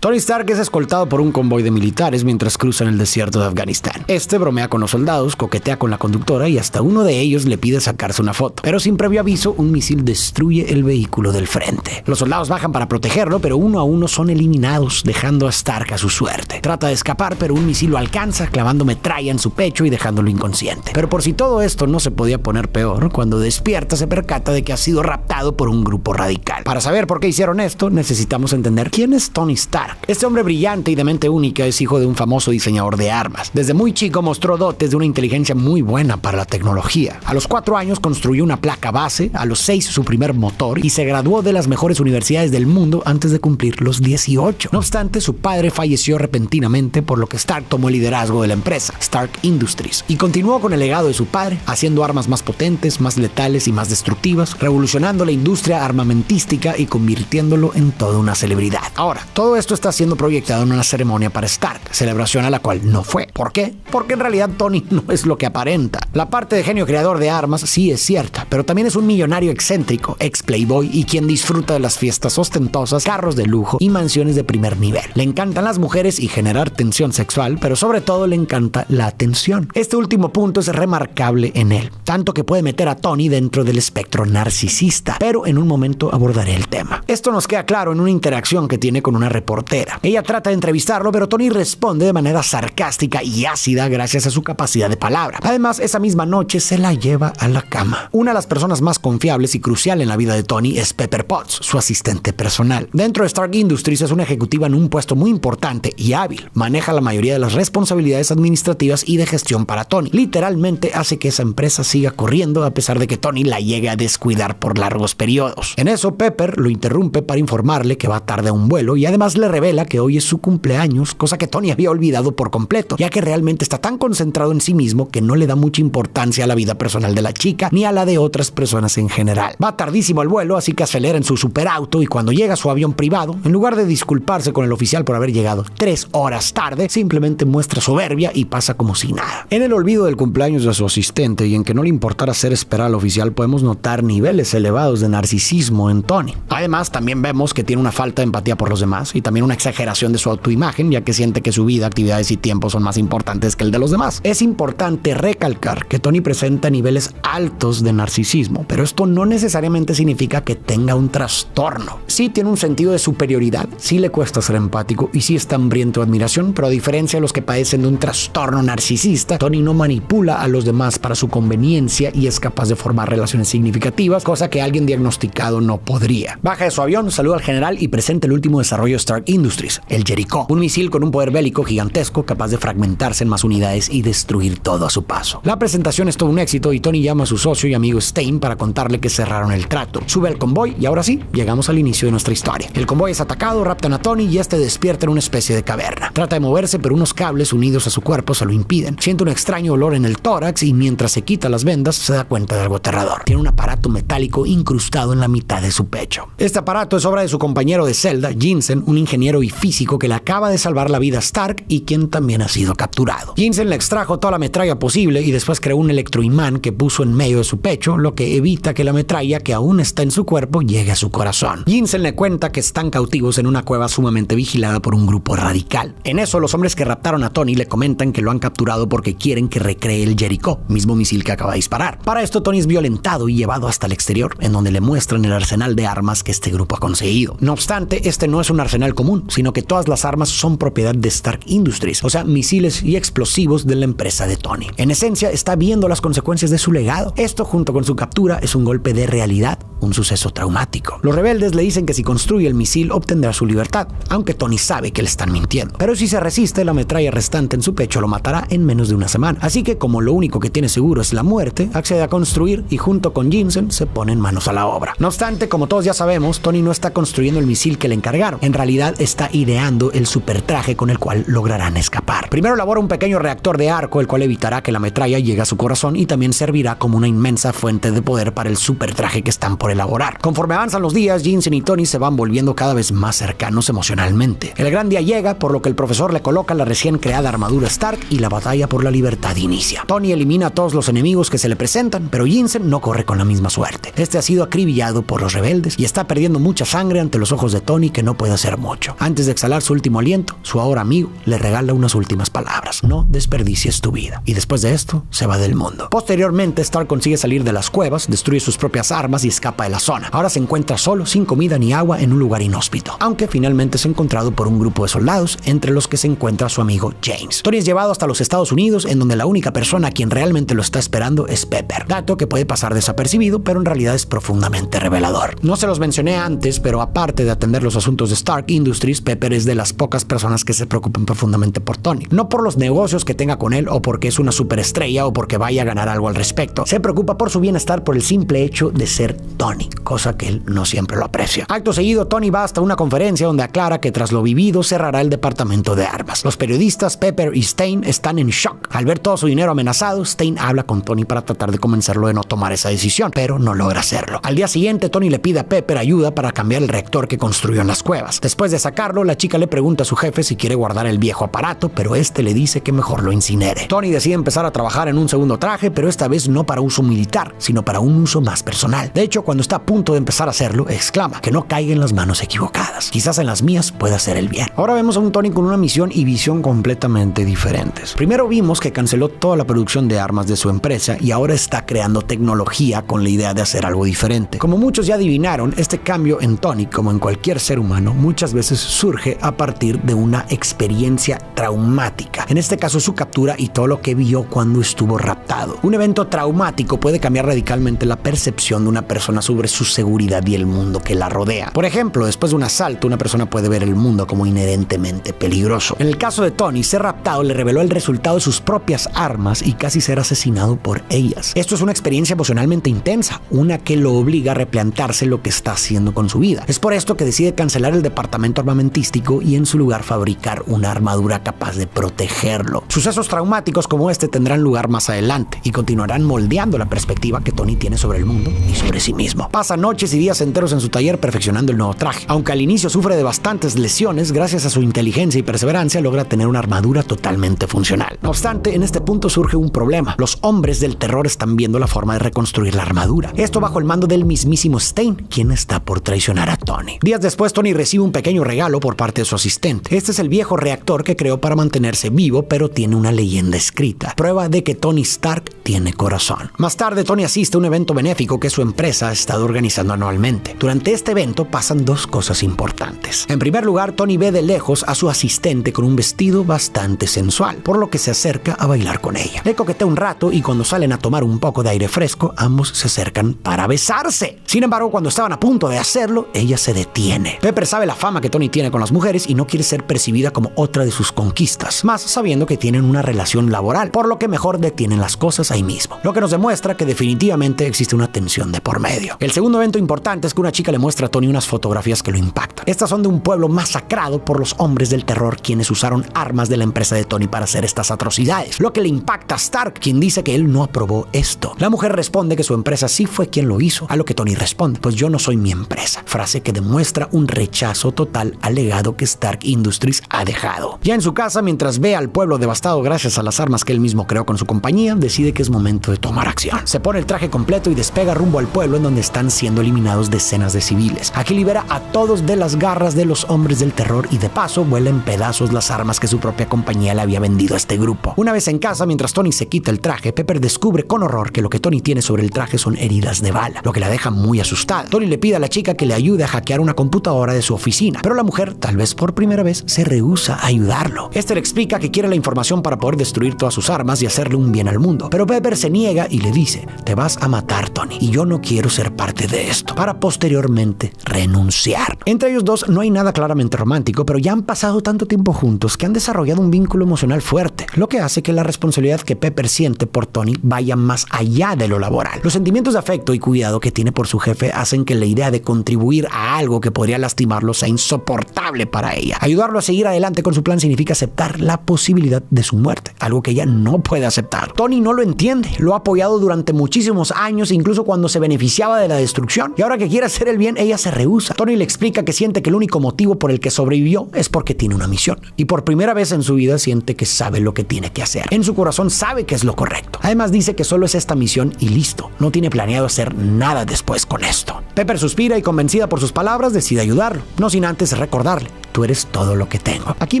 Tony Stark es escoltado por un convoy de militares mientras cruzan el desierto de Afganistán. Este bromea con los soldados, coquetea con la conductora y hasta uno de ellos le pide sacarse una foto. Pero sin previo aviso, un misil destruye el vehículo del frente. Los soldados bajan para protegerlo, pero uno a uno son eliminados, dejando a Stark a su suerte. Trata de escapar, pero un misil lo alcanza, clavando metralla en su pecho y dejándolo inconsciente. Pero por si todo esto no se podía poner peor, cuando despierta se percata de que ha sido raptado por un grupo radical. Para saber por qué hicieron esto, necesitamos entender quién es Tony Stark. Este hombre brillante y de mente única es hijo de un famoso diseñador de armas. Desde muy chico mostró dotes de una inteligencia muy buena para la tecnología. A los 4 años construyó una placa base, a los 6 su primer motor y se graduó de las mejores universidades del mundo antes de cumplir los 18. No obstante, su padre falleció repentinamente, por lo que Stark tomó el liderazgo de la empresa, Stark Industries, y continuó con el legado de su padre, haciendo armas más potentes, más letales y más destructivas, revolucionando la industria armamentística y convirtiéndolo en toda una celebridad. Ahora, todo esto está siendo proyectado en una ceremonia para Stark, celebración a la cual no fue. ¿Por qué? Porque en realidad Tony no es lo que aparenta. La parte de genio creador de armas sí es cierta, pero también es un millonario excéntrico, ex playboy y quien disfruta de las fiestas ostentosas, carros de lujo y mansiones de primer nivel. Le encantan las mujeres y generar tensión sexual, pero sobre todo le encanta la atención. Este último punto es remarcable en él, tanto que puede meter a Tony dentro del espectro narcisista, pero en un momento abordaré el tema. Esto nos queda claro en una interacción que tiene con una reportera. Ella trata de entrevistarlo, pero Tony responde de manera sarcástica y ácida gracias a su capacidad de palabra. Además, esa misma noche se la lleva a la cama. Una de las personas más confiables y crucial en la vida de Tony es Pepper Potts, su asistente personal. Dentro de Stark Industries es una ejecutiva en un puesto muy importante y hábil. Maneja la mayoría de las responsabilidades administrativas y de gestión para Tony. Literalmente hace que esa empresa siga corriendo a pesar de que Tony la llegue a descuidar por largos periodos. En eso, Pepper lo interrumpe para informarle que va tarde a un vuelo y además le revela que hoy es su cumpleaños, cosa que Tony había olvidado por completo, ya que realmente está tan concentrado en sí mismo que no le da mucha importancia a la vida personal de la chica ni a la de otras personas en general. Va tardísimo al vuelo, así que acelera en su superauto y cuando llega a su avión privado, en lugar de disculparse con el oficial por haber llegado 3 horas tarde, simplemente muestra soberbia y pasa como si nada. En el olvido del cumpleaños de su asistente y en que no le importara hacer esperar al oficial, podemos notar niveles elevados de narcisismo en Tony. Además, también vemos que tiene una falta de empatía por los demás y también una exageración de su autoimagen, ya que siente que su vida, actividades y tiempo son más importantes que el de los demás. Es importante recalcar que Tony presenta niveles altos de narcisismo, pero esto no necesariamente significa que tenga un trastorno. Sí tiene un sentido de superioridad, sí le cuesta ser empático y sí está hambriento de admiración, pero a diferencia de los que padecen de un trastorno narcisista, Tony no manipula a los demás para su conveniencia y es capaz de formar relaciones significativas, cosa que alguien diagnosticado no podría. Baja de su avión, saluda al general y presenta el último desarrollo de Stark Industries, el Jericho, un misil con un poder bélico gigantesco capaz de fragmentarse en más unidades y destruir todo a su paso. La presentación es todo un éxito y Tony llama a su socio y amigo Stein para contarle que cerraron el trato. Sube al convoy y ahora sí, llegamos al inicio de nuestra historia. El convoy es atacado, raptan a Tony y este despierta en una especie de caverna. Trata de moverse, pero unos cables unidos a su cuerpo se lo impiden. Siente un extraño olor en el tórax y mientras se quita las vendas se da cuenta de algo aterrador. Tiene un aparato metálico incrustado en la mitad de su pecho. Este aparato es obra de su compañero de celda, Jensen, un ingeniero y físico que le acaba de salvar la vida a Stark y quien también ha sido capturado. Jensen le extrajo toda la metralla posible y después creó un electroimán que puso en medio de su pecho, lo que evita que la metralla que aún está en su cuerpo llegue a su corazón. Jensen le cuenta que están cautivos en una cueva sumamente vigilada por un grupo radical. En eso, los hombres que raptaron a Tony le comentan que lo han capturado porque quieren que recree el Jericho, mismo misil que acaba de disparar. Para esto, Tony es violentado y llevado hasta el exterior, en donde le muestran el arsenal de armas que este grupo ha conseguido. No obstante, este no es un arsenal común, sino que todas las armas son propiedad de Stark Industries, o sea, misiles y explosivos de la empresa de Tony. En esencia, está viendo las consecuencias de su legado. Esto, junto con su captura, es un golpe de realidad, un suceso traumático. Los rebeldes le dicen que si construye el misil obtendrá su libertad, aunque Tony sabe que le están mintiendo. Pero si se resiste, la metralla restante en su pecho lo matará en menos de una semana. Así que, como lo único que tiene seguro es la muerte, accede a construir y junto con Jensen se ponen manos a la obra. No obstante, como todos ya sabemos, Tony no está construyendo el misil que le encargaron. En realidad está ideando el supertraje con el cual lograrán escapar. Primero elabora un pequeño reactor de arco, el cual evitará que la metralla llegue a su corazón y también servirá como una inmensa fuente de poder para el supertraje que están por elaborar. Conforme avanzan los días, Jensen y Tony se van volviendo cada vez más cercanos emocionalmente. El gran día llega, por lo que el profesor le coloca la recién creada armadura Stark y la batalla por la libertad inicia. Tony elimina a todos los enemigos que se le presentan, pero Jensen no corre con la misma suerte. Este ha sido acribillado por los rebeldes y está perdiendo mucha sangre ante los ojos de Tony, que no puede hacer mucho. pecho. Antes de exhalar su último aliento, su ahora amigo le regala unas últimas palabras: no desperdicies tu vida. Y después de esto, se va del mundo. Posteriormente, Stark consigue salir de las cuevas, destruye sus propias armas y escapa de la zona. Ahora se encuentra solo, sin comida ni agua, en un lugar inhóspito, aunque finalmente es encontrado por un grupo de soldados, entre los que se encuentra su amigo James. Tony es llevado hasta los Estados Unidos, en donde la única persona a quien realmente lo está esperando es Pepper, dato que puede pasar desapercibido, pero en realidad es profundamente revelador. No se los mencioné antes, pero aparte de atender los asuntos de Stark Industries, Pepper es de las pocas personas que se preocupan profundamente por Tony. No por los negocios que tenga con él, o porque es una superestrella, o porque vaya a ganar algo al respecto. Se preocupa por su bienestar por el simple hecho de ser Tony, cosa que él no siempre lo aprecia. Acto seguido, Tony va hasta una conferencia donde aclara que tras lo vivido cerrará el departamento de armas. Los periodistas Pepper y Stein están en shock. Al ver todo su dinero amenazado, Stein habla con Tony para tratar de convencerlo de no tomar esa decisión, pero no logra hacerlo. Al día siguiente, Tony le pide a Pepper ayuda para cambiar el reactor que construyó en las cuevas. Después de sacarlo, la chica le pregunta a su jefe si quiere guardar el viejo aparato, pero este le dice que mejor lo incinere. Tony decide empezar a trabajar en un segundo traje, pero esta vez no para uso militar, sino para un uso más personal. De hecho, cuando está a punto de empezar a hacerlo, exclama: que no caiga en las manos equivocadas. Quizás en las mías pueda hacer el bien. Ahora vemos a un Tony con una misión y visión completamente diferentes. Primero vimos que canceló toda la producción de armas de su empresa y ahora está creando tecnología con la idea de hacer algo diferente. Como muchos ya adivinaron, este cambio en Tony, como en cualquier ser humano, muchas veces surge a partir de una experiencia traumática. En este caso, su captura y todo lo que vio cuando estuvo raptado. Un evento traumático puede cambiar radicalmente la percepción de una persona sobre su seguridad y el mundo que la rodea. Por ejemplo, después de un asalto, una persona puede ver el mundo como inherentemente peligroso. En el caso de Tony, ser raptado le reveló el resultado de sus propias armas y casi ser asesinado por ellas. Esto es una experiencia emocionalmente intensa, una que lo obliga a replantearse lo que está haciendo con su vida. Es por esto que decide cancelar el departamento armamentístico y en su lugar fabricar una armadura capaz de protegerlo. Sucesos traumáticos como este tendrán lugar más adelante y continuarán moldeando la perspectiva que Tony tiene sobre el mundo y sobre sí mismo. Pasa noches y días enteros en su taller perfeccionando el nuevo traje. Aunque al inicio sufre de bastantes lesiones, gracias a su inteligencia y perseverancia logra tener una armadura totalmente funcional. No obstante, en este punto surge un problema. Los hombres del terror están viendo la forma de reconstruir la armadura. Esto bajo el mando del mismísimo Stein, quien está por traicionar a Tony. Días después, Tony recibe un pequeño regalo por parte de su asistente. Este es el viejo reactor que creó para mantenerse vivo, pero tiene una leyenda escrita. Prueba de que Tony Stark tiene corazón. Más tarde, Tony asiste a un evento benéfico que su empresa ha estado organizando anualmente. Durante este evento pasan dos cosas importantes. En primer lugar, Tony ve de lejos a su asistente con un vestido bastante sensual, por lo que se acerca a bailar con ella. Le coquetea un rato y cuando salen a tomar un poco de aire fresco, ambos se acercan para besarse. Sin embargo, cuando estaban a punto de hacerlo, ella se detiene. Pepper sabe la fama que Tony tiene con las mujeres y no quiere ser percibida como otra de sus conquistas, más sabiendo que tienen una relación laboral, por lo que mejor detienen las cosas ahí mismo, lo que nos demuestra que definitivamente existe una tensión de por medio. El segundo evento importante es que una chica le muestra a Tony unas fotografías que lo impactan. Estas son de un pueblo masacrado por los hombres del terror, quienes usaron armas de la empresa de Tony para hacer estas atrocidades, lo que le impacta a Stark, quien dice que él no aprobó esto. La mujer responde que su empresa sí fue quien lo hizo, a lo que Tony responde: pues yo no soy mi empresa, frase que demuestra un rechazo total al legado que Stark Industries ha dejado. Ya en su casa, mientras ve al pueblo devastado gracias a las armas que él mismo creó con su compañía, decide que es momento de tomar acción. Se pone el traje completo y despega rumbo al pueblo en donde están siendo eliminados decenas de civiles. Aquí libera a todos de las garras de los hombres del terror y de paso vuela en pedazos las armas que su propia compañía le había vendido a este grupo. Una vez en casa, mientras Tony se quita el traje, Pepper descubre con horror que lo que Tony tiene sobre el traje son heridas de bala, lo que la deja muy asustada. Tony le pide a la chica que le ayude a hackear una computadora de su oficina, pero la mujer, tal vez por primera vez, se rehúsa a ayudarlo. Este le explica que quiere la información para poder destruir todas sus armas y hacerle un bien al mundo, pero Pepper se niega y le dice: te vas a matar, Tony, y yo no quiero ser parte de esto, para posteriormente renunciar. Entre ellos dos no hay nada claramente romántico, pero ya han pasado tanto tiempo juntos que han desarrollado un vínculo emocional fuerte, lo que hace que la responsabilidad que Pepper siente por Tony vaya más allá de lo laboral. Los sentimientos de afecto y cuidado que tiene por su jefe hacen que la idea de contribuir a algo que podría lastimarlo sea insoportable para ella. Ayudarlo a seguir adelante con su plan significa aceptar la posibilidad de su muerte, algo que ella no puede aceptar. Tony no lo entiende, lo ha apoyado durante muchísimos años, incluso cuando se beneficiaba de la destrucción, y ahora que quiere hacer el bien, ella se rehúsa. Tony le explica que siente que el único motivo por el que sobrevivió es porque tiene una misión, y por primera vez en su vida siente que sabe lo que tiene que hacer. En su corazón sabe que es lo correcto. Además dice que solo es esta misión y listo, no tiene planeado hacer nada después con esto. Pepper suspira y, convencida por sus palabras, decide ayudarlo, no sin antes recordarle tú eres todo lo que tengo. Aquí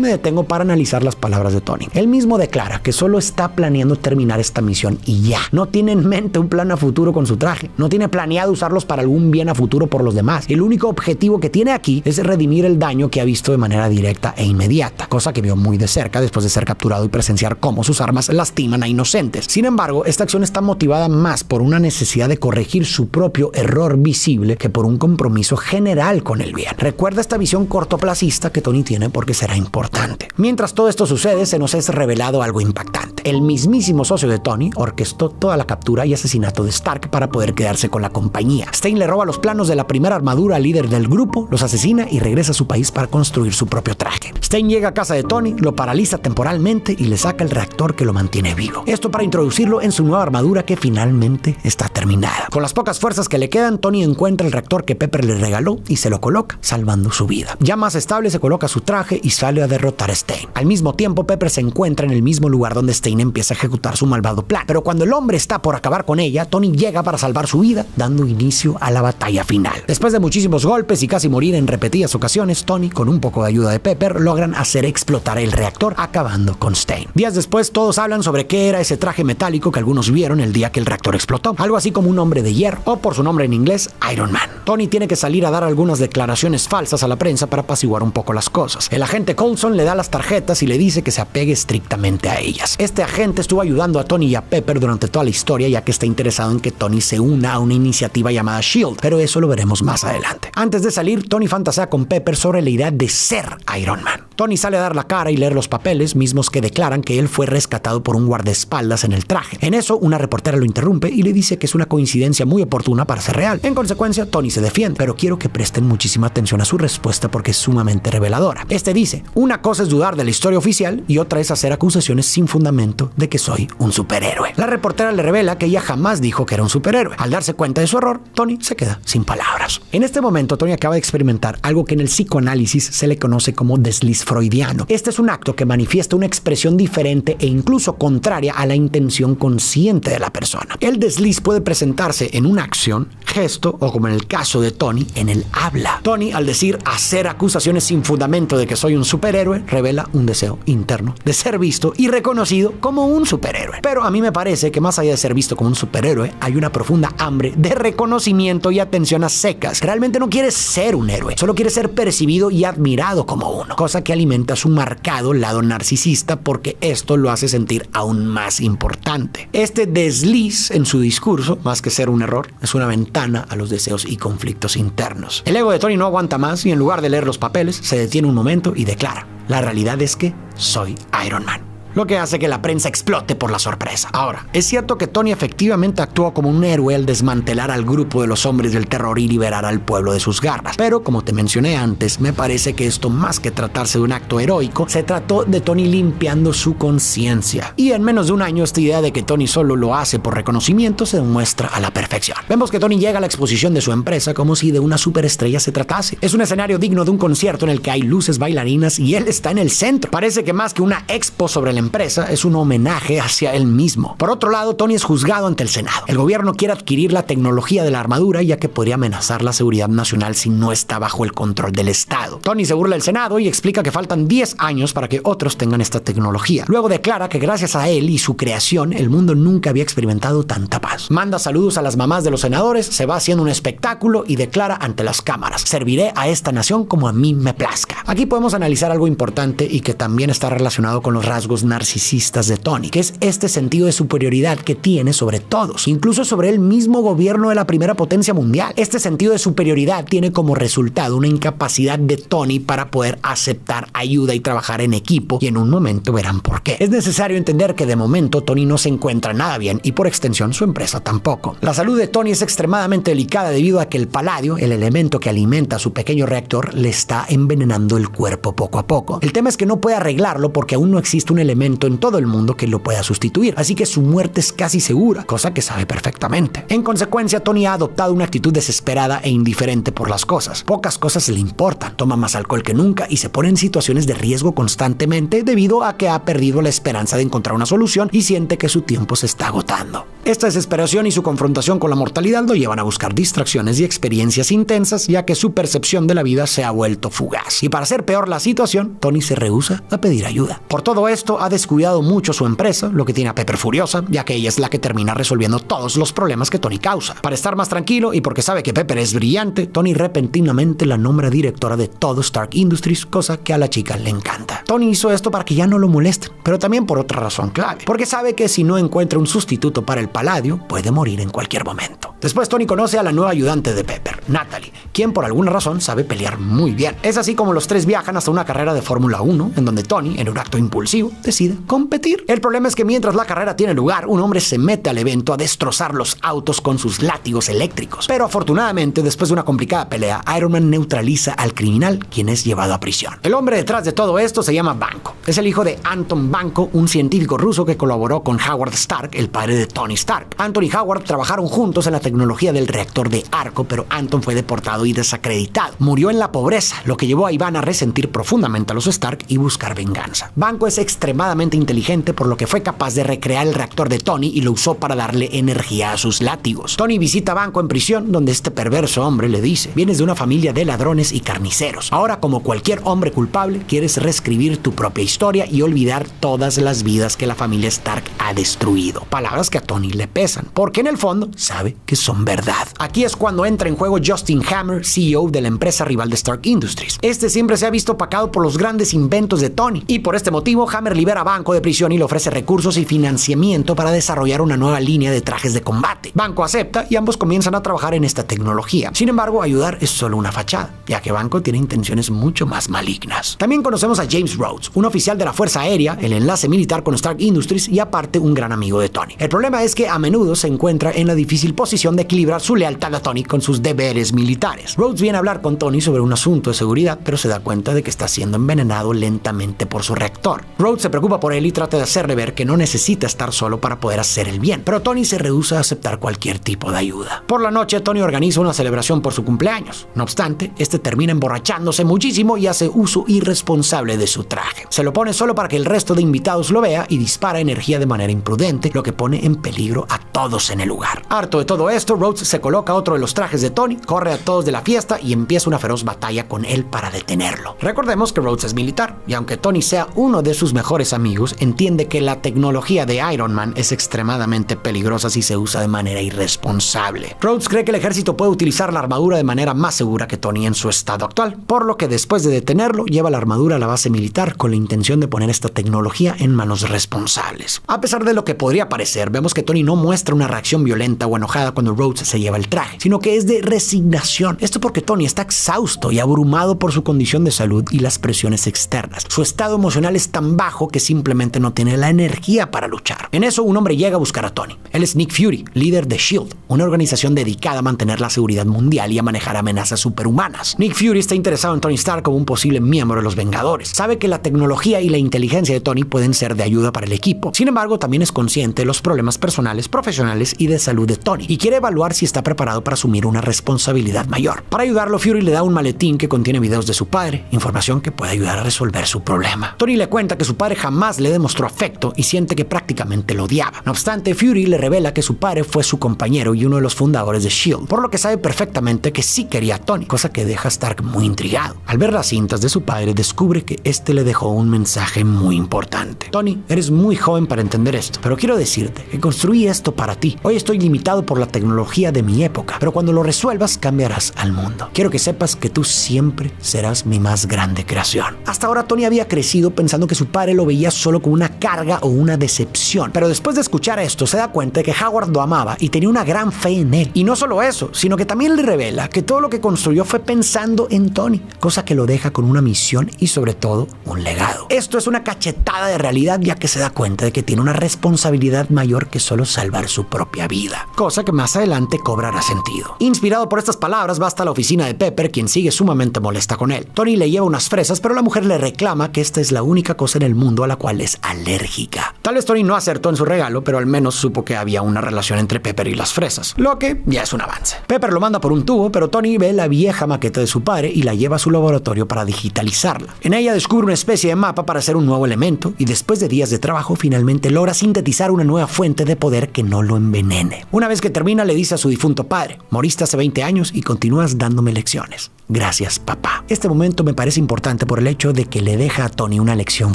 me detengo para analizar las palabras de Tony. Él mismo declara que solo está planeando terminar esta misión y ya. No tiene en mente un plan a futuro con su traje. No tiene planeado usarlos para algún bien a futuro por los demás. El único objetivo que tiene aquí es redimir el daño que ha visto de manera directa e inmediata, cosa que vio muy de cerca después de ser capturado y presenciar cómo sus armas lastiman a inocentes. Sin embargo, esta acción está motivada más por una necesidad de corregir su propio error visible que por un compromiso general con el bien. Recuerda esta visión cortoplacista que Tony tiene porque será importante. Mientras todo esto sucede, se nos es revelado algo impactante. El mismísimo socio de Tony orquestó toda la captura y asesinato de Stark para poder quedarse con la compañía. Stein le roba los planos de la primera armadura al líder del grupo, los asesina y regresa a su país para construir su propio traje. Stein llega a casa de Tony, lo paraliza temporalmente y le saca el reactor que lo mantiene vivo. Esto para introducirlo en su nueva armadura que finalmente está terminada. Con las pocas fuerzas que le quedan, Tony encuentra el reactor que Pepper le regaló y se lo coloca, salvando su vida. Ya más estable, se coloca su traje y sale a derrotar a Stein. Al mismo tiempo, Pepper se encuentra en el mismo lugar donde Stein empieza a ejecutar su malvado plan. Pero cuando el hombre está por acabar con ella, Tony llega para salvar su vida, dando inicio a la batalla final. Después de muchísimos golpes y casi morir en repetidas ocasiones, Tony, con un poco de ayuda de Pepper, logran hacer explotar el reactor, acabando con Stein. Días después, todos hablan sobre qué era ese traje metálico que algunos vieron el día que el reactor explotó. Algo así como un hombre de hierro, o por su nombre en inglés, Iron Man. Tony tiene que salir a dar algunas declaraciones falsas a la prensa para apaciguar un poco las cosas. El agente Coulson le da las tarjetas y le dice que se apegue estrictamente a ellas. Este agente estuvo ayudando a Tony y a Pepper durante toda la historia, ya que está interesado en que Tony se una a una iniciativa llamada SHIELD, pero eso lo veremos más adelante. Antes de salir, Tony fantasea con Pepper sobre la idea de ser Iron Man. Tony sale a dar la cara y leer los papeles, mismos que declaran que él fue rescatado por un guardaespaldas en el traje. En eso, una reportera lo interrumpe y le dice que es una coincidencia muy oportuna para ser real. En consecuencia, Tony se defiende, pero quiero que presten muchísima atención a su respuesta porque es sumamente reveladora. Este dice: una cosa es dudar de la historia oficial y otra es hacer acusaciones sin fundamento de que soy un superhéroe. La reportera le revela que ella jamás dijo que era un superhéroe. Al darse cuenta de su error, Tony se queda sin palabras. En este momento, Tony acaba de experimentar algo que en el psicoanálisis se le conoce como desliz freudiano. Este es un acto que manifiesta una expresión diferente e incluso contraria a la intención consciente de la persona. El desliz puede presentarse en una acción, gesto o, como en el caso de Tony, en el habla. Tony, al decir hacer acusaciones sin fundamento de que soy un superhéroe, revela un deseo interno de ser visto y reconocido como un superhéroe. Pero a mí me parece que más allá de ser visto como un superhéroe, hay una profunda hambre de reconocimiento y atención a secas. Realmente no quiere ser un héroe, solo quiere ser percibido y admirado como uno, cosa que alimenta su marcado lado narcisista porque esto lo hace sentir aún más importante. Este desliz en su discurso, más que ser un error, es una ventana a los deseos y conflictos internos. El ego de Tony no aguanta más y en lugar de leer los papeles, se detiene un momento y declara: la realidad es que soy Iron Man. Lo que hace que la prensa explote por la sorpresa. Ahora, es cierto que Tony efectivamente actuó como un héroe al desmantelar al grupo de los hombres del terror y liberar al pueblo de sus garras. Pero, como te mencioné antes, me parece que esto, más que tratarse de un acto heroico, se trató de Tony limpiando su conciencia. Y en menos de un año, esta idea de que Tony solo lo hace por reconocimiento se demuestra a la perfección. Vemos que Tony llega a la exposición de su empresa como si de una superestrella se tratase. Es un escenario digno de un concierto en el que hay luces, bailarinas y él está en el centro. Parece que más que una expo sobre la empresa, es un homenaje hacia él mismo. Por otro lado, Tony es juzgado ante el Senado. El gobierno quiere adquirir la tecnología de la armadura ya que podría amenazar la seguridad nacional si no está bajo el control del Estado. Tony se burla del Senado y explica que faltan 10 años para que otros tengan esta tecnología. Luego declara que gracias a él y su creación, el mundo nunca había experimentado tanta paz. Manda saludos a las mamás de los senadores, se va haciendo un espectáculo y declara ante las cámaras: serviré a esta nación como a mí me plazca. Aquí podemos analizar algo importante y que también está relacionado con los rasgos narcisistas de Tony, que es este sentido de superioridad que tiene sobre todos, incluso sobre el mismo gobierno de la primera potencia mundial. Este sentido de superioridad tiene como resultado una incapacidad de Tony para poder aceptar ayuda y trabajar en equipo, y en un momento verán por qué. Es necesario entender que de momento Tony no se encuentra nada bien y por extensión su empresa tampoco. La salud de Tony es extremadamente delicada debido a que el paladio, el elemento que alimenta su pequeño reactor, le está envenenando el cuerpo poco a poco. El tema es que no puede arreglarlo porque aún no existe un elemento elemento en todo el mundo que lo pueda sustituir, así que su muerte es casi segura, cosa que sabe perfectamente. En consecuencia, Tony ha adoptado una actitud desesperada e indiferente por las cosas. Pocas cosas le importan, toma más alcohol que nunca y se pone en situaciones de riesgo constantemente debido a que ha perdido la esperanza de encontrar una solución y siente que su tiempo se está agotando. Esta desesperación y su confrontación con la mortalidad lo llevan a buscar distracciones y experiencias intensas, ya que su percepción de la vida se ha vuelto fugaz. Y para hacer peor la situación, Tony se rehúsa a pedir ayuda. Por todo esto, ha descuidado mucho su empresa, lo que tiene a Pepper furiosa, ya que ella es la que termina resolviendo todos los problemas que Tony causa. Para estar más tranquilo y porque sabe que Pepper es brillante, Tony repentinamente la nombra directora de todo Stark Industries, cosa que a la chica le encanta. Tony hizo esto para que ya no lo molesten, pero también por otra razón clave, porque sabe que si no encuentra un sustituto para el Paladio, puede morir en cualquier momento. Después Tony conoce a la nueva ayudante de Pepper, Natalie, quien por alguna razón sabe pelear muy bien. Es así como los tres viajan hasta una carrera de Fórmula 1, en donde Tony, en un acto impulsivo, decide competir. El problema es que mientras la carrera tiene lugar, un hombre se mete al evento a destrozar los autos con sus látigos eléctricos. Pero afortunadamente, después de una complicada pelea, Iron Man neutraliza al criminal, quien es llevado a prisión. El hombre detrás de todo esto se llama Vanko. Es el hijo de Anton Vanko, un científico ruso que colaboró con Howard Stark, el padre de Tony Stark. Anton y Howard trabajaron juntos en la tecnología del reactor de Arco, pero Anton fue deportado y desacreditado. Murió en la pobreza, lo que llevó a Iván a resentir profundamente a los Stark y buscar venganza. Vanko es extremadamente inteligente, por lo que fue capaz de recrear el reactor de Tony y lo usó para darle energía a sus látigos. Tony visita a Vanko en prisión, donde este perverso hombre le dice: vienes de una familia de ladrones y carniceros. Ahora, como cualquier hombre culpable, quieres reescribir tu propia historia y olvidar todas las vidas que la familia Stark ha destruido. Palabras que a Tony le pesan, porque en el fondo sabe que son verdad. Aquí es cuando entra en juego Justin Hammer, CEO de la empresa rival de Stark Industries. Este siempre se ha visto opacado por los grandes inventos de Tony, y por este motivo Hammer libera a Vanko de prisión y le ofrece recursos y financiamiento para desarrollar una nueva línea de trajes de combate. Vanko acepta y ambos comienzan a trabajar en esta tecnología. Sin embargo, ayudar es solo una fachada, ya que Vanko tiene intenciones mucho más malignas. También conocemos a James Rhodes, un oficial de la Fuerza Aérea, el enlace militar con Stark Industries y aparte un gran amigo de Tony. El problema es que a menudo se encuentra en la difícil posición de equilibrar su lealtad a Tony con sus deberes militares. Rhodes viene a hablar con Tony sobre un asunto de seguridad, pero se da cuenta de que está siendo envenenado lentamente por su reactor. Rhodes se preocupa por él y trata de hacerle ver que no necesita estar solo para poder hacer el bien, pero Tony se rehúsa a aceptar cualquier tipo de ayuda. Por la noche, Tony organiza una celebración por su cumpleaños. No obstante, este termina emborrachándose muchísimo y hace uso irresponsable de su traje. Se lo pone solo para que el resto de invitados lo vea y dispara energía de manera imprudente, lo que pone en peligro a todos en el lugar. Harto de todo esto, Rhodes se coloca otro de los trajes de Tony, corre a todos de la fiesta y empieza una feroz batalla con él para detenerlo. Recordemos que Rhodes es militar, y aunque Tony sea uno de sus mejores amigos, entiende que la tecnología de Iron Man es extremadamente peligrosa si se usa de manera irresponsable. Rhodes cree que el ejército puede utilizar la armadura de manera más segura que Tony en su estado actual, por lo que después de detenerlo, lleva la armadura a la base militar con la intención de poner esta tecnología en manos responsables. A pesar de lo que podría parecer, vemos que Tony no muestra una reacción violenta o enojada cuando Rhodes se lleva el traje, sino que es de resignación. Esto porque Tony está exhausto y abrumado por su condición de salud y las presiones externas. Su estado emocional es tan bajo que simplemente no tiene la energía para luchar. En eso, un hombre llega a buscar a Tony. Él es Nick Fury, líder de S.H.I.E.L.D., una organización dedicada a mantener la seguridad mundial y a manejar amenazas superhumanas. Nick Fury está interesado en Tony Stark como un posible miembro de los Vengadores. Sabe que la tecnología y la inteligencia de Tony pueden ser de ayuda para el equipo. Sin embargo, también es consciente de los problemas personales, profesionales y de salud de Tony, y quiere evaluar si está preparado para asumir una responsabilidad mayor. Para ayudarlo, Fury le da un maletín que contiene videos de su padre, información que puede ayudar a resolver su problema. Tony le cuenta que su padre jamás le demostró afecto y siente que prácticamente lo odiaba. No obstante, Fury le revela que su padre fue su compañero y uno de los fundadores de S.H.I.E.L.D., por lo que sabe perfectamente que sí quería a Tony, cosa que deja a Stark muy intrigado. Al ver las cintas de su padre, descubre que este le dejó un mensaje muy importante. Tony, eres muy joven para entender esto, pero quiero decirte que construí esto para ti. Hoy estoy limitado por la tecnología de mi época, pero cuando lo resuelvas cambiarás al mundo. Quiero que sepas que tú siempre serás mi más grande creación. Hasta ahora Tony había crecido pensando que su padre lo veía solo como una carga o una decepción, pero después de escuchar esto se da cuenta de que Howard lo amaba y tenía una gran fe en él. Y no solo eso, sino que también le revela que todo lo que construyó fue pensando en Tony, cosa que lo deja con una misión y sobre todo un legado. Esto es una cachetada de realidad, ya que se da cuenta de que tiene una responsabilidad mayor que solo salvar su propia vida, cosa que más adelante cobrará sentido. Inspirado por estas palabras, va hasta la oficina de Pepper, quien sigue sumamente molesta con él. Tony le lleva unas fresas, pero la mujer le reclama que esta es la única cosa en el mundo a la cual es alérgica. Tal vez Tony no acertó en su regalo, pero al menos supo que había una relación entre Pepper y las fresas, lo que ya es un avance. Pepper lo manda por un tubo, pero Tony ve la vieja maqueta de su padre y la lleva a su laboratorio para digitalizarla. En ella descubre una especie de mapa para hacer un nuevo elemento y después de días de trabajo finalmente logra sintetizar una nueva fuente de poder que no lo envenene. Una vez que termina le dice a su difunto padre: moriste hace 20 años y continúas dándome lecciones. Gracias, papá. Este momento me parece importante por el hecho de que le deja a Tony una lección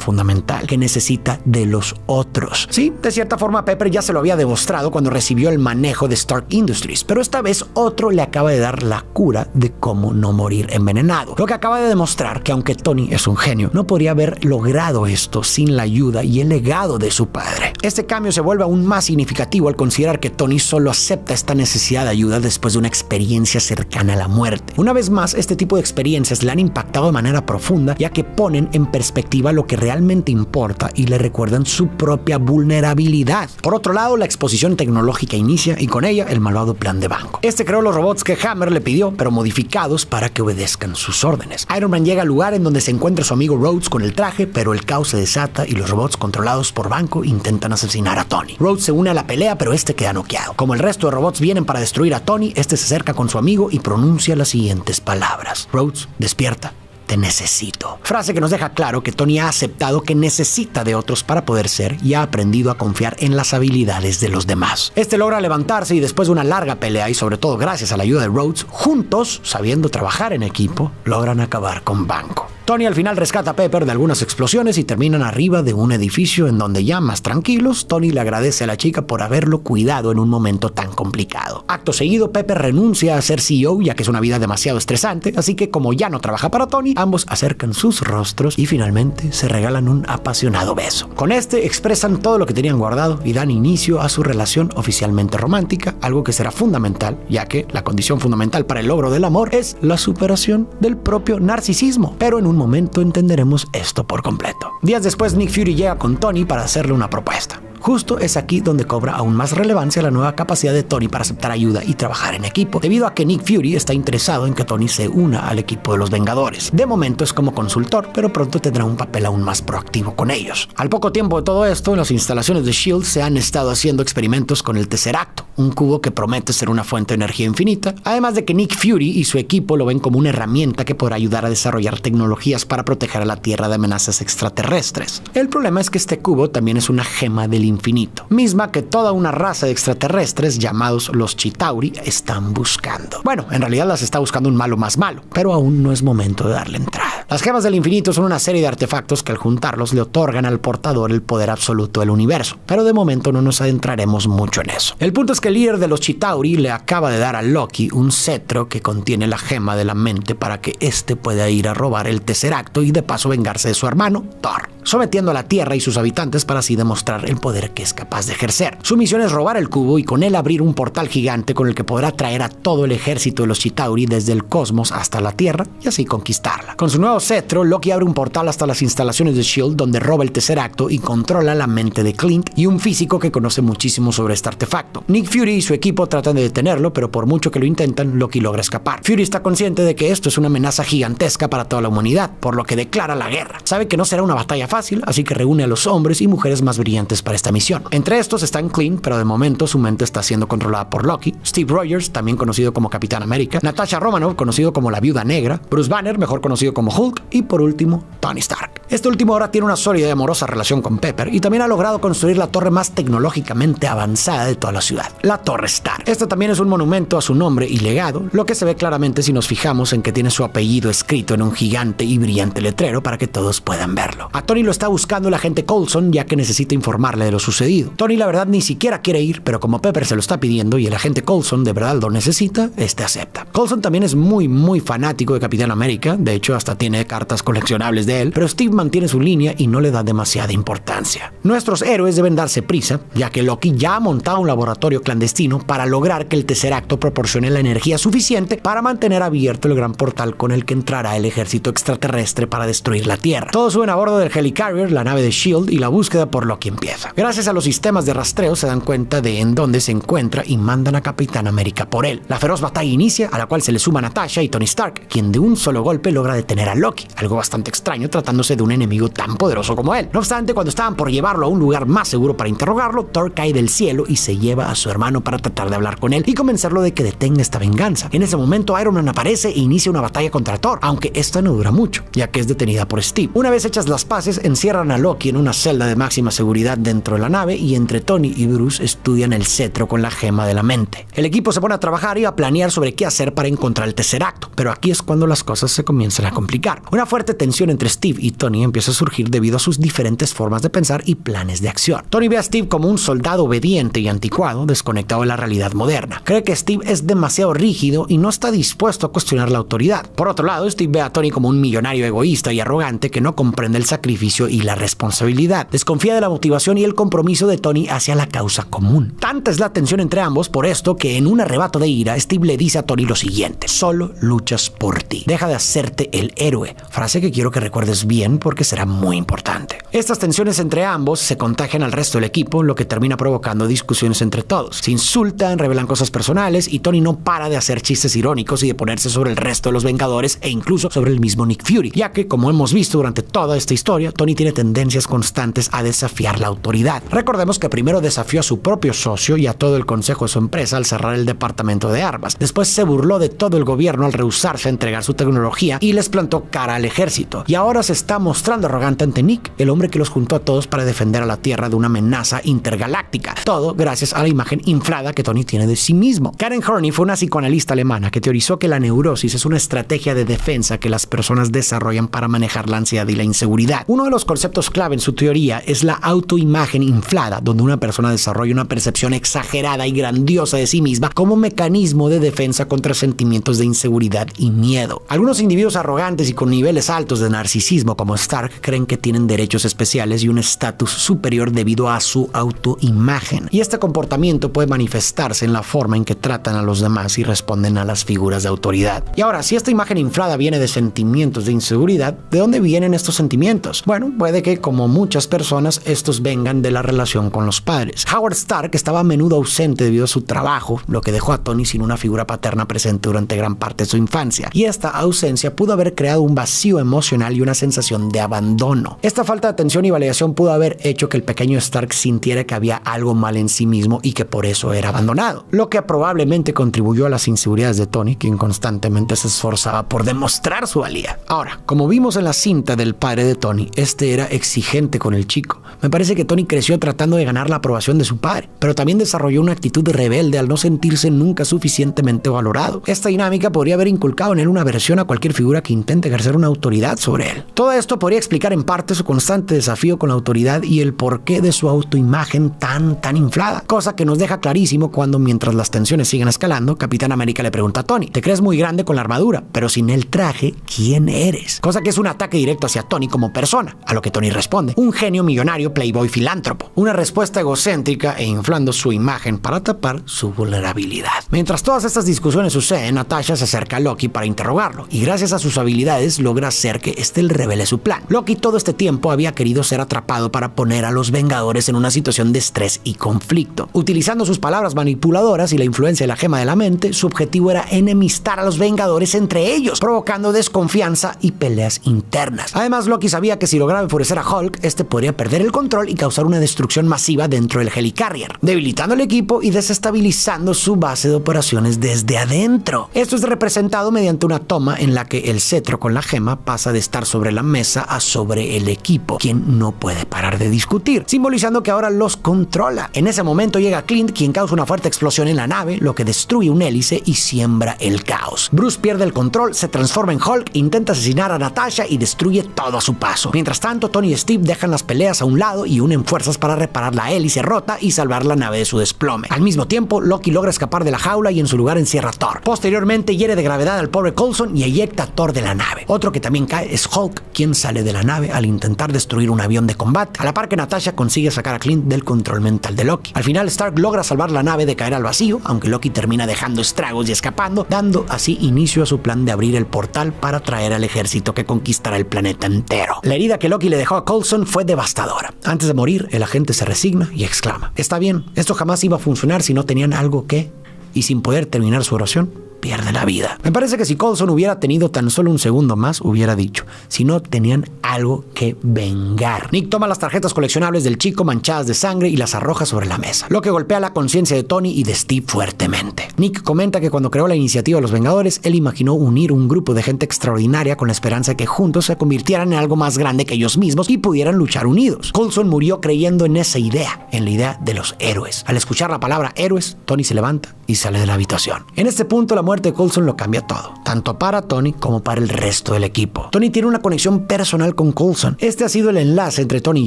fundamental que necesita de los otros. Sí, de cierta forma Pepper ya se lo había demostrado cuando recibió el manejo de Stark Industries, pero esta vez otro le acaba de dar la cura de cómo no morir envenenado. Lo que acaba de demostrar que aunque Tony es un genio, no podría haber logrado esto sin la ayuda y el legado de su padre. Este cambio se vuelve aún más significativo al considerar que Tony solo acepta esta necesidad de ayuda después de una experiencia cercana a la muerte. Una vez más, este tipo de experiencias le han impactado de manera profunda, ya que ponen en perspectiva lo que realmente importa y le recuerdan su propia vulnerabilidad. Por otro lado, la exposición tecnológica inicia y con ella el malvado plan de banco. Este creó los robots que Hammer le pidió, pero modificados para que obedezcan sus órdenes. Iron Man llega al lugar en donde se encuentra su amigo Rhodes con el traje, pero el caos se desata y los robots controlados por Banco intentan asesinar a Tony. Rhodes se une a la pelea, pero este queda noqueado. Como el resto de robots vienen para destruir a Tony, este se acerca con su amigo y pronuncia las siguientes palabras: Rhodes, despierta. Te necesito. Frase que nos deja claro que Tony ha aceptado que necesita de otros para poder ser y ha aprendido a confiar en las habilidades de los demás. Este logra levantarse y después de una larga pelea y sobre todo gracias a la ayuda de Rhodes, juntos, sabiendo trabajar en equipo, logran acabar con Banco. Tony al final rescata a Pepper de algunas explosiones y terminan arriba de un edificio en donde ya más tranquilos, Tony le agradece a la chica por haberlo cuidado en un momento tan complicado. Acto seguido, Pepper renuncia a ser CEO ya que es una vida demasiado estresante, así que como ya no trabaja para Tony, ambos acercan sus rostros y finalmente se regalan un apasionado beso. Con este expresan todo lo que tenían guardado y dan inicio a su relación oficialmente romántica, algo que será fundamental, ya que la condición fundamental para el logro del amor es la superación del propio narcisismo, pero en un momento entenderemos esto por completo. Días después, Nick Fury llega con Tony para hacerle una propuesta. Justo es aquí donde cobra aún más relevancia la nueva capacidad de Tony para aceptar ayuda y trabajar en equipo, debido a que Nick Fury está interesado en que Tony se una al equipo de los Vengadores. De momento es como consultor, pero pronto tendrá un papel aún más proactivo con ellos. Al poco tiempo de todo esto, en las instalaciones de S.H.I.E.L.D. se han estado haciendo experimentos con el Tesseracto, un cubo que promete ser una fuente de energía infinita, además de que Nick Fury y su equipo lo ven como una herramienta que podrá ayudar a desarrollar tecnologías para proteger a la Tierra de amenazas extraterrestres. El problema es que este cubo también es una gema del infinito, misma que toda una raza de extraterrestres llamados los Chitauri están buscando. Bueno, en realidad las está buscando un malo más malo, pero aún no es momento de darle entrada. Las gemas del infinito son una serie de artefactos que al juntarlos le otorgan al portador el poder absoluto del universo, pero de momento no nos adentraremos mucho en eso. El punto es que el líder de los Chitauri le acaba de dar a Loki un cetro que contiene la gema de la mente para que éste pueda ir a robar el Tesseracto y de paso vengarse de su hermano, Thor, sometiendo a la Tierra y sus habitantes para así demostrar el poder que es capaz de ejercer. Su misión es robar el cubo y con él abrir un portal gigante con el que podrá traer a todo el ejército de los Chitauri desde el cosmos hasta la Tierra y así conquistarla. Con su nuevo cetro, Loki abre un portal hasta las instalaciones de S.H.I.E.L.D. donde roba el Tesseracto y controla la mente de Clint y un físico que conoce muchísimo sobre este artefacto. Nick Fury y su equipo tratan de detenerlo, pero por mucho que lo intentan, Loki logra escapar. Fury está consciente de que esto es una amenaza gigantesca para toda la humanidad, por lo que declara la guerra. Sabe que no será una batalla fácil, así que reúne a los hombres y mujeres más brillantes para esta misión. Entre estos están Clint, pero de momento su mente está siendo controlada por Loki, Steve Rogers, también conocido como Capitán América, Natasha Romanoff, conocido como la Viuda Negra, Bruce Banner, mejor conocido como Hulk, y por último, Tony Stark. Este último ahora tiene una sólida y amorosa relación con Pepper y también ha logrado construir la torre más tecnológicamente avanzada de toda la ciudad, la Torre Stark. Esta también es un monumento a su nombre y legado, lo que se ve claramente si nos fijamos en que tiene su apellido escrito en un gigante y brillante letrero para que todos puedan verlo. A Tony lo está buscando el agente Coulson ya que necesita informarle de lo sucedido. Tony la verdad ni siquiera quiere ir, pero como Pepper se lo está pidiendo y el agente Coulson de verdad lo necesita, este acepta. Coulson también es muy fanático de Capitán América, de hecho hasta tiene cartas coleccionables de él, pero Steve mantiene su línea y no le da demasiada importancia. Nuestros héroes deben darse prisa, ya que Loki ya ha montado un laboratorio clandestino para lograr que el Tesseracto proporcione la energía suficiente para mantener abierto el gran portal con el que entrará el ejército extraterrestre para destruir la Tierra. Todos suben a bordo del Helicarrier, la nave de S.H.I.E.L.D., y la búsqueda por Loki empieza. Gracias a los sistemas de rastreo se dan cuenta de en dónde se encuentra y mandan a Capitán América por él. La feroz batalla inicia, a la cual se le suma Natasha y Tony Stark, quien de un solo golpe logra detener a Loki, algo bastante extraño tratándose de un enemigo tan poderoso como él. No obstante, cuando estaban por llevarlo a un lugar más seguro para interrogarlo, Thor cae del cielo y se lleva a su hermano para tratar de hablar con él y convencerlo de que detenga esta venganza. En ese momento Iron Man aparece e inicia una batalla contra Thor, aunque esta no dura mucho, ya que es detenida por Steve. Una vez hechas las paces, encierran a Loki en una celda de máxima seguridad dentro de la nave y entre Tony y Bruce estudian el cetro con la gema de la mente. El equipo se pone a trabajar y a planear sobre qué hacer para encontrar el Tesseracto, pero aquí es cuando las cosas se comienzan a complicar. Una fuerte tensión entre Steve y Tony empieza a surgir debido a sus diferentes formas de pensar y planes de acción. Tony ve a Steve como un soldado obediente y anticuado, desconectado de la realidad moderna. Cree que Steve es demasiado rígido y no está dispuesto a cuestionar la autoridad. Por otro lado, Steve ve a Tony como un millonario egoísta y arrogante que no comprende el sacrificio y la responsabilidad. Desconfía de la motivación y el compromiso de Tony hacia la causa común. Tanta es la tensión entre ambos por esto que en un arrebato de ira, Steve le dice a Tony lo siguiente: solo luchas por ti. Deja de hacerte el héroe. Frase que quiero que recuerdes bien porque será muy importante. Estas tensiones entre ambos se contagian al resto del equipo, lo que termina provocando discusiones entre todos. Se insultan, revelan cosas personales y Tony no para de hacer chistes irónicos y de ponerse sobre el resto de los Vengadores e incluso sobre el mismo Nick Fury, ya que, como hemos visto durante toda esta historia, Tony tiene tendencias constantes a desafiar la autoridad. Recordemos que primero desafió a su propio socio y a todo el consejo de su empresa al cerrar el departamento de armas. Después se burló de todo el gobierno al rehusarse a entregar su tecnología y les plantó cara al ejército. Y ahora se está mostrando arrogante ante Nick, el hombre que los juntó a todos para defender a la Tierra de una amenaza intergaláctica. Todo gracias a la imagen inflada que Tony tiene de sí mismo. Karen Horney fue una psicoanalista alemana que teorizó que la neurosis es una estrategia de defensa que las personas desarrollan para manejar la ansiedad y la inseguridad. Uno de los conceptos clave en su teoría es la autoimagen inflada, donde una persona desarrolla una percepción exagerada y grandiosa de sí misma como mecanismo de defensa contra sentimientos de inseguridad y miedo. Algunos individuos arrogantes y con niveles altos de narcisismo como Stark creen que tienen derechos especiales y un estatus superior debido a su autoimagen. Y este comportamiento puede manifestarse en la forma en que tratan a los demás y responden a las figuras de autoridad. Y ahora, si esta imagen inflada viene de sentimientos de inseguridad, ¿de dónde vienen estos sentimientos? Bueno, puede que, como muchas personas, estos vengan de la relación con los padres. Howard Stark estaba a menudo ausente debido a su trabajo, lo que dejó a Tony sin una figura paterna presente durante gran parte de su infancia. Y esta ausencia pudo haber creado un vacío emocional y una sensación de abandono. Esta falta de atención y validación pudo haber hecho que el pequeño Stark sintiera que había algo mal en sí mismo y que por eso era abandonado, lo que probablemente contribuyó a las inseguridades de Tony, quien constantemente se esforzaba por demostrar su valía. Ahora, como vimos en la cinta del padre de Tony, este era exigente con el chico. Me parece que Tony creció tratando de ganar la aprobación de su padre, pero también desarrolló una actitud rebelde al no sentirse nunca suficientemente valorado. Esta dinámica podría haber inculcado en él una aversión a cualquier figura que intente ejercer una autoridad sobre él. Todo esto podría explicar en parte su constante desafío con la autoridad y el porqué de su autoimagen tan inflada, cosa que nos deja clarísimo cuando, mientras las tensiones siguen escalando, Capitán América le pregunta a Tony: te crees muy grande con la armadura, pero sin el traje, ¿quién eres? Cosa que es un ataque directo hacia Tony como persona, a lo que Tony responde: un genio millonario, playboy, filántropo. Una respuesta egocéntrica e inflando su imagen para tapar su vulnerabilidad. Mientras todas estas discusiones suceden, Natasha se acerca a Loki para interrogarlo, y gracias a sus habilidades logra hacer que este le revele su plan. Loki todo este tiempo había querido ser atrapado para poner a los Vengadores en una situación de estrés y conflicto. Utilizando sus palabras manipuladoras y la influencia de la gema de la mente, su objetivo era enemistar a los Vengadores entre ellos, provocando desconfianza y peleas internas. Además, Loki sabía que si lograba enfurecer a Hulk, este podría perder el control y causar una destrucción masiva dentro del Helicarrier, debilitando el equipo y desestabilizando su base de operaciones desde adentro. Esto es representado mediante una toma en la que el cetro con la gema pasa de estar sobre la mesa a sobre el equipo, quien no puede parar de discutir, simbolizando que ahora los controla. En ese momento llega Clint, quien causa una fuerte explosión en la nave, lo que destruye un hélice y siembra el caos. Bruce pierde el control, se transforma en Hulk, intenta asesinar a Natasha y destruye todo a su paso. Mientras tanto, Tony y Steve dejan las peleas a un lado y unen fuerzas para reparar la hélice rota y salvar la nave de su desplome. Al mismo tiempo, Loki logra escapar de la jaula y en su lugar encierra a Thor. Posteriormente, hiere de gravedad al pobre Coulson y eyecta a Thor de la nave. Otro que también cae es Hulk, quien sale de la nave al intentar destruir un avión de combate, a la par que Natasha consigue sacar a Clint del control mental de Loki. Al final, Stark logra salvar la nave de caer al vacío, aunque Loki termina dejando estragos y escapando, dando así inicio a su plan de abrir el portal para traer al ejército que conquistará el planeta entero. La herida que Loki le dejó a Coulson fue devastadora. Antes de morir, el agente se resigna y exclama: está bien, esto jamás iba a funcionar si no tenían algo que... Y sin poder terminar su oración, pierde la vida. Me parece que si Coulson hubiera tenido tan solo un segundo más, hubiera dicho, si no tenían algo que vengar. Nick toma las tarjetas coleccionables del chico manchadas de sangre y las arroja sobre la mesa, lo que golpea la conciencia de Tony y de Steve fuertemente. Nick comenta que cuando creó la iniciativa de los Vengadores, él imaginó unir un grupo de gente extraordinaria con la esperanza de que juntos se convirtieran en algo más grande que ellos mismos y pudieran luchar unidos. Coulson murió creyendo en esa idea, en la idea de los héroes. Al escuchar la palabra héroes, Tony se levanta y sale de la habitación. En este punto, la muerte de Coulson lo cambia todo, tanto para Tony como para el resto del equipo. Tony tiene una conexión personal con Coulson. Este ha sido el enlace entre Tony y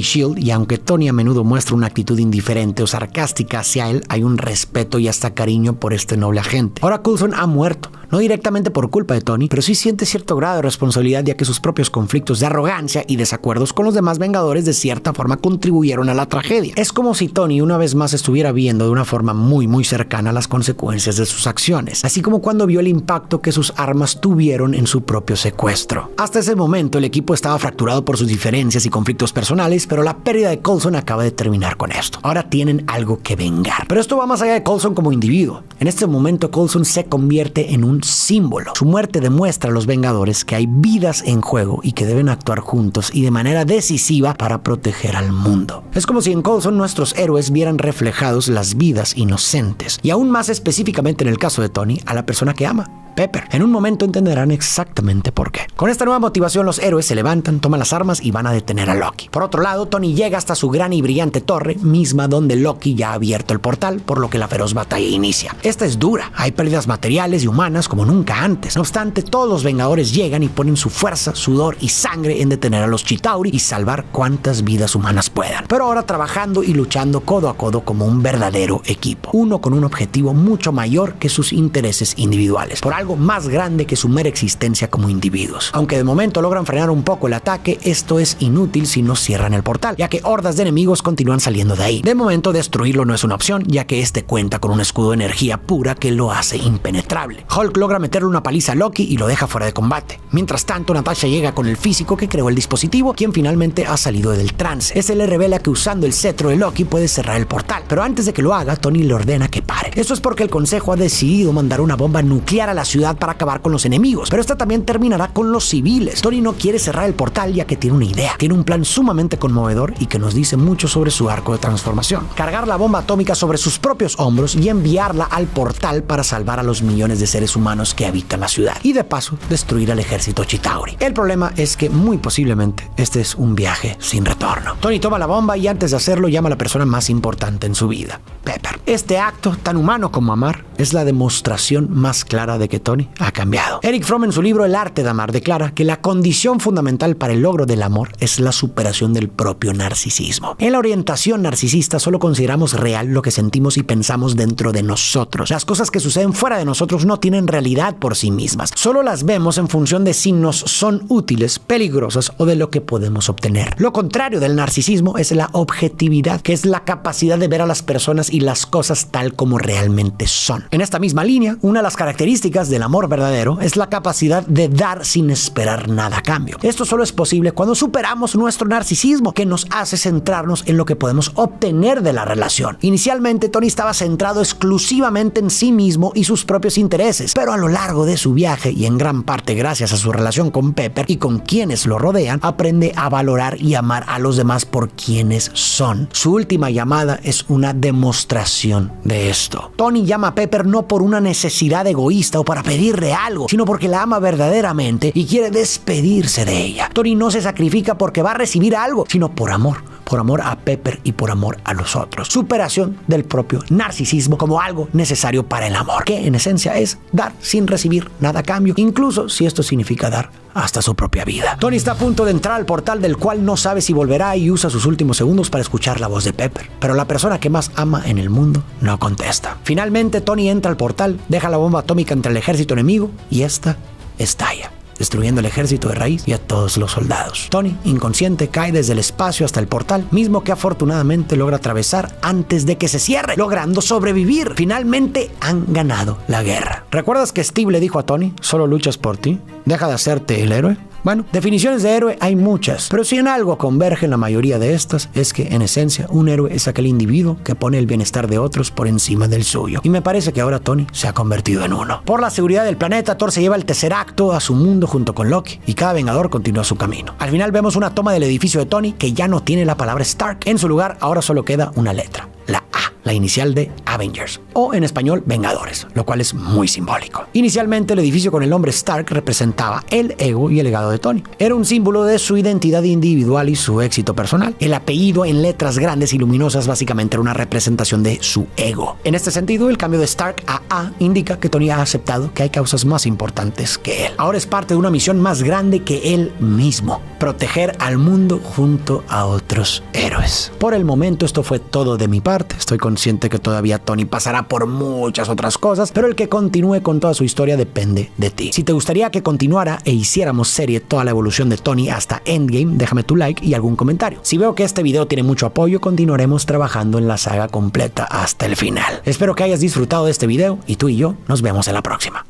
S.H.I.E.L.D. y aunque Tony a menudo muestra una actitud indiferente o sarcástica hacia él, hay un respeto y hasta cariño por este noble agente. Ahora Coulson ha muerto, no directamente por culpa de Tony, pero sí siente cierto grado de responsabilidad, ya que sus propios conflictos de arrogancia y desacuerdos con los demás Vengadores de cierta forma contribuyeron a la tragedia. Es como si Tony una vez más estuviera viendo de una forma muy cercana las consecuencias de sus acciones, así como cuando vio el impacto que sus armas tuvieron en su propio secuestro. Hasta ese momento el equipo estaba fracturado por sus diferencias y conflictos personales, pero la pérdida de Coulson acaba de terminar con esto. Ahora tienen algo que vengar. Pero esto va más allá de Coulson como individuo. En este momento Coulson se convierte en un símbolo. Su muerte demuestra a los Vengadores que hay vidas en juego y que deben actuar juntos y de manera decisiva para proteger al mundo. Es como si en Coulson nuestros héroes vieran reflejados las vidas inocentes, y aún más específicamente en el caso de Tony, a la persona que ama, Pepper. En un momento entenderán exactamente por qué. Con esta nueva motivación, los héroes se levantan, toman las armas y van a detener a Loki. Por otro lado, Tony llega hasta su gran y brillante torre, misma donde Loki ya ha abierto el portal, por lo que la feroz batalla inicia. Esta es dura, hay pérdidas materiales y humanas como nunca antes. No obstante, todos los Vengadores llegan y ponen su fuerza, sudor y sangre en detener a los Chitauri y salvar cuantas vidas humanas puedan. Pero ahora trabajando y luchando codo a codo como un verdadero equipo. Uno con un objetivo mucho mayor que sus intereses individuales. Por algo más grande que su mera existencia como individuos. Aunque de momento logran frenar un poco el ataque, esto es inútil si no cierran el portal, ya que hordas de enemigos continúan saliendo de ahí. De momento destruirlo no es una opción, ya que este cuenta con un escudo de energía pura que lo hace impenetrable. Hulk logra meterle una paliza a Loki y lo deja fuera de combate. Mientras tanto, Natasha llega con el físico que creó el dispositivo, quien finalmente ha salido del trance. Ese le revela que usando el cetro de Loki puede cerrar el portal, pero antes de que lo haga, Tony le ordena que pare. Esto es porque el Consejo ha decidido mandar una bomba nuclear a la ciudad para acabar con los enemigos, pero esta también terminará con los civiles. Tony no quiere cerrar el portal, ya que tiene una idea. Tiene un plan sumamente conmovedor y que nos dice mucho sobre su arco de transformación. Cargar la bomba atómica sobre sus propios hombros y enviarla al portal para salvar a los millones de seres humanos que habitan la ciudad. Y de paso, destruir al ejército Chitauri. El problema es que muy posiblemente este es un viaje sin retorno. Tony toma la bomba y antes de hacerlo llama a la persona más importante en su vida, Pepper. Este acto, tan humano como amar, es la demostración más clara de que Tony ha cambiado. Eric Fromm, en su libro El arte de amar, declara que la condición fundamental para el logro del amor es la superación del propio narcisismo. En la orientación narcisista solo consideramos real lo que sentimos y pensamos dentro de nosotros. Las cosas que suceden fuera de nosotros no tienen realidad por sí mismas. Solo las vemos en función de si nos son útiles, peligrosas o de lo que podemos obtener. Lo contrario del narcisismo es la objetividad, que es la capacidad de ver a las personas y las cosas tal como realmente son. En esta misma línea, una de las características del amor verdadero es la capacidad de dar sin esperar nada a cambio. Esto solo es posible cuando superamos nuestro narcisismo, que nos hace centrarnos en lo que podemos obtener de la relación. Inicialmente, Tony estaba centrado exclusivamente en sí mismo y sus propios intereses, pero a lo largo de su viaje y en gran parte gracias a su relación con Pepper y con quienes lo rodean, aprende a valorar y amar a los demás por quienes son. Su última llamada es una demostración de esto. Tony llama a Pepper no por una necesidad egoísta o para pedirle algo, sino porque la ama verdaderamente y quiere despedirse de ella. Tony no se sacrifica porque va a recibir algo, sino por amor a Pepper y por amor a los otros. Superación del propio narcisismo como algo necesario para el amor, que en esencia es dar sin recibir nada a cambio, incluso si esto significa dar hasta su propia vida. Tony está a punto de entrar al portal del cual no sabe si volverá y usa sus últimos segundos para escuchar la voz de Pepper, pero la persona que más ama en el mundo no contesta. Finalmente, Tony entra al portal, deja la bomba atómica entre el ejército enemigo y esta estalla, destruyendo el ejército de raíz y a todos los soldados. Tony, inconsciente, cae desde el espacio hasta el portal, mismo que afortunadamente logra atravesar antes de que se cierre, logrando sobrevivir. Finalmente han ganado la guerra. ¿Recuerdas que Steve le dijo a Tony, solo luchas por ti? Deja de hacerte el héroe. Bueno, definiciones de héroe hay muchas, pero si en algo convergen la mayoría de estas es que, en esencia, un héroe es aquel individuo que pone el bienestar de otros por encima del suyo. Y me parece que ahora Tony se ha convertido en uno. Por la seguridad del planeta, Thor se lleva el Tesseracto a su mundo junto con Loki, y cada Vengador continúa su camino. Al final vemos una toma del edificio de Tony que ya no tiene la palabra Stark. En su lugar, ahora solo queda una letra, la A, la inicial de Avengers, o en español Vengadores, lo cual es muy simbólico. Inicialmente, el edificio con el nombre Stark representaba el ego y el legado de Tony. Era un símbolo de su identidad individual y su éxito personal. El apellido en letras grandes y luminosas básicamente era una representación de su ego. En este sentido, el cambio de Stark a A indica que Tony ha aceptado que hay causas más importantes que él. Ahora es parte de una misión más grande que él mismo: proteger al mundo junto a otros héroes. Por el momento, esto fue todo de mi parte. Estoy consciente que todavía Tony pasará por muchas otras cosas, pero el que continúe con toda su historia depende de ti. Si te gustaría que continuara e hiciéramos serie toda la evolución de Tony hasta Endgame, déjame tu like y algún comentario. Si veo que este video tiene mucho apoyo, continuaremos trabajando en la saga completa hasta el final. Espero que hayas disfrutado de este video y tú y yo nos vemos en la próxima.